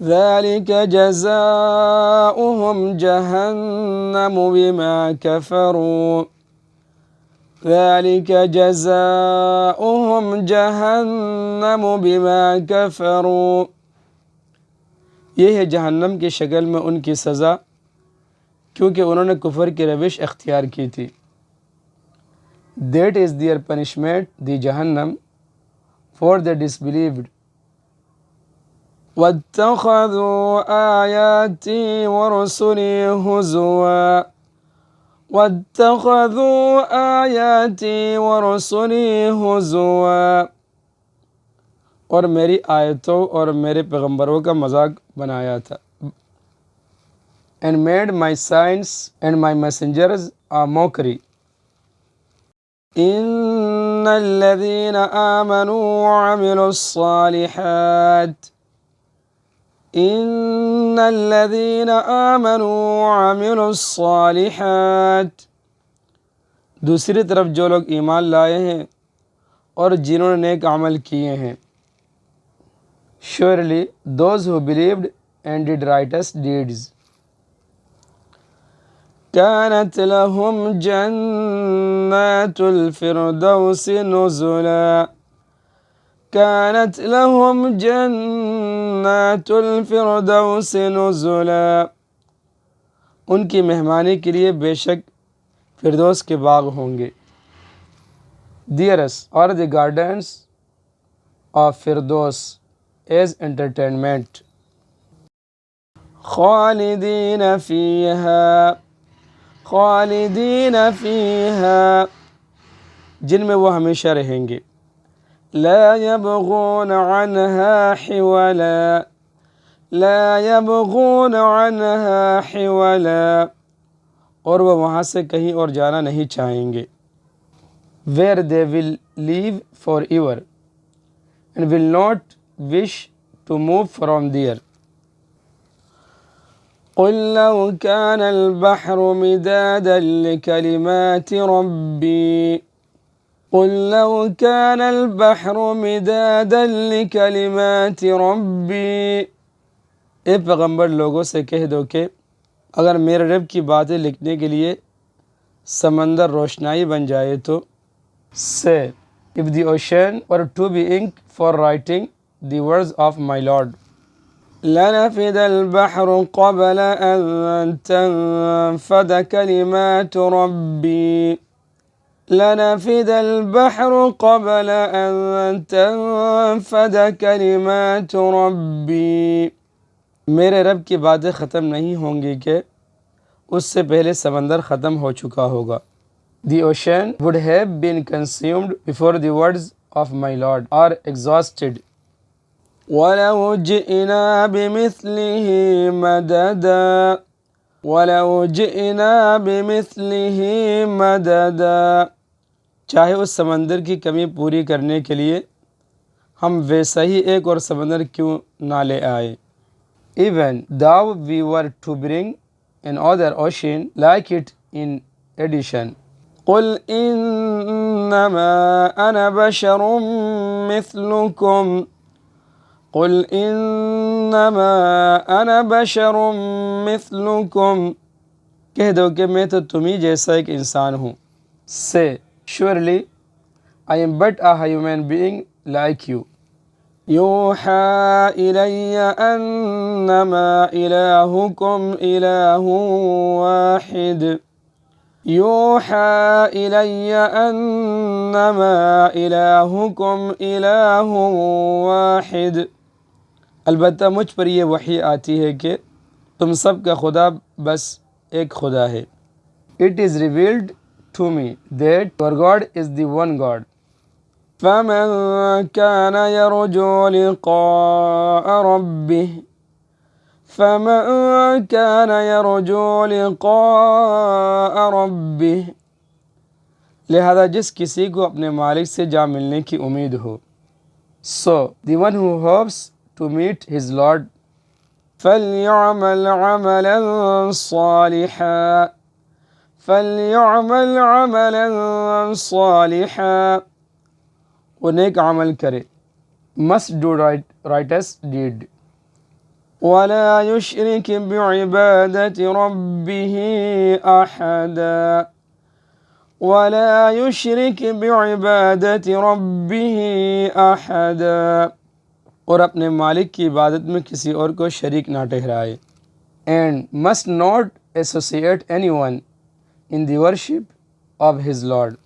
ذلك جزاؤهم جهنم بما كفروا ذلك جزاؤهم جہنم بما كفروا، یہ ہے جہنم کی شکل میں ان کی سزا کیونکہ انہوں نے کفر کی روش اختیار کی تھی. That is their punishment, the Jahannam, for the disbelieved. وَاتَّخَذُوا آيَاتِي وَرُسُلِي هُزُوًا وَاتَّخَذُوا آيَاتِي وَرُسُلِي هُزُوًا، اور میری آیتوں اور میرے پیغمبروں کا مذاق بنایا تھا. And made my signs and my messengers a mockery. إِنَّ الَّذِينَ آمَنُوا وَعَمِلُوا الصَّالِحَاتِ إِنَّ الَّذِينَ آمَنُوا وَعَمِلُوا الصَّالِحَاتِ، دوسری طرف جو لوگ ایمان لائے ہیں اور جنہوں نے نیک عمل کیے ہیں. Surely those who believed and did righteous deeds. كانت لهم جنات الفردوس نزلا كانت لهم جنات الفردوس نزلا، ان کی مہمانی کے لیے بے شک فردوس کے باغ ہوں گے. Dearest are the gardens of Firdaus as entertainment. خالدین فیہا، جن میں وہ ہمیشہ رہیں گے. لا یبغون عنہا حولا، اور وہ وہاں سے کہیں اور جانا نہیں چاہیں گے. Where they will live forever and will not wish to move from there. قل لو كان البحر مدادا لكلمات ربي قل لو كان البحر مدادا لكلمات ربي، اے پیغمبر لوگوں سے کہہ دو کہ اگر میرے رب کی باتیں لکھنے کے لیے سمندر روشنائی بن جائے تو. Say, if the ocean were to be ink for writing the words of my Lord, لنفد البحر قبل أن تنفد كلمات ربي لنفد البحر قبل أن تنفد كلمات ربي، میرے رب کی باتیں ختم نہیں ہوں گی کہ اس سے پہلے سمندر ختم ہو چکا ہوگا. The ocean would have been consumed before the words of my Lord are exhausted. وَلَوْ جِئْنَا بِمِثْلِهِ مَدَدًا، چاہے اس سمندر کی کمی پوری کرنے کے لیے ہم ویسا ہی ایک اور سمندر کیوں نہ لے آئے. Even though we were to bring another ocean like it in addition. قُلْ إِنَّمَا أَنَا بَشَرٌ مِثْلُكُمْ قُلْ إِنَّمَا أَنَا بَشَرٌ مِثْلُكُمْ، کہہ دو کہ میں تو تم ہی جیسا ایک انسان ہوں. Say, surely I am but a human being like you. يُوحَى إِلَيَّ أَنَّمَا إِلَٰهُكُمْ إِلَٰهٌ وَاحِدٌ يُوحَى إِلَيَّ أَنَّمَا إِلَٰهُكُمْ إِلَٰهٌ وَاحِدٌ، البتہ مجھ پر یہ وحی آتی ہے کہ تم سب کا خدا بس ایک خدا ہے. It is revealed to me that your God is the one God. فَمَنْ كَانَ يَرْجُو لِقَاءَ رَبِّهِ لہذا جس کسی کو اپنے مالک سے جا ملنے کی امید ہو. So the one who hopes to meet his Lord فَلْيَعْمَلْ عَمَلًا صَالِحًا، وہ نیک عمل کرے. Must do righteous deed. ولا يشرك بعبادة ربه أحدا ولا يشرك بعبادة ربه أحدا، اور اپنے مالک کی عبادت میں کسی اور کو شریک نہ ٹھہرائے. And must not associate anyone in the worship of his Lord.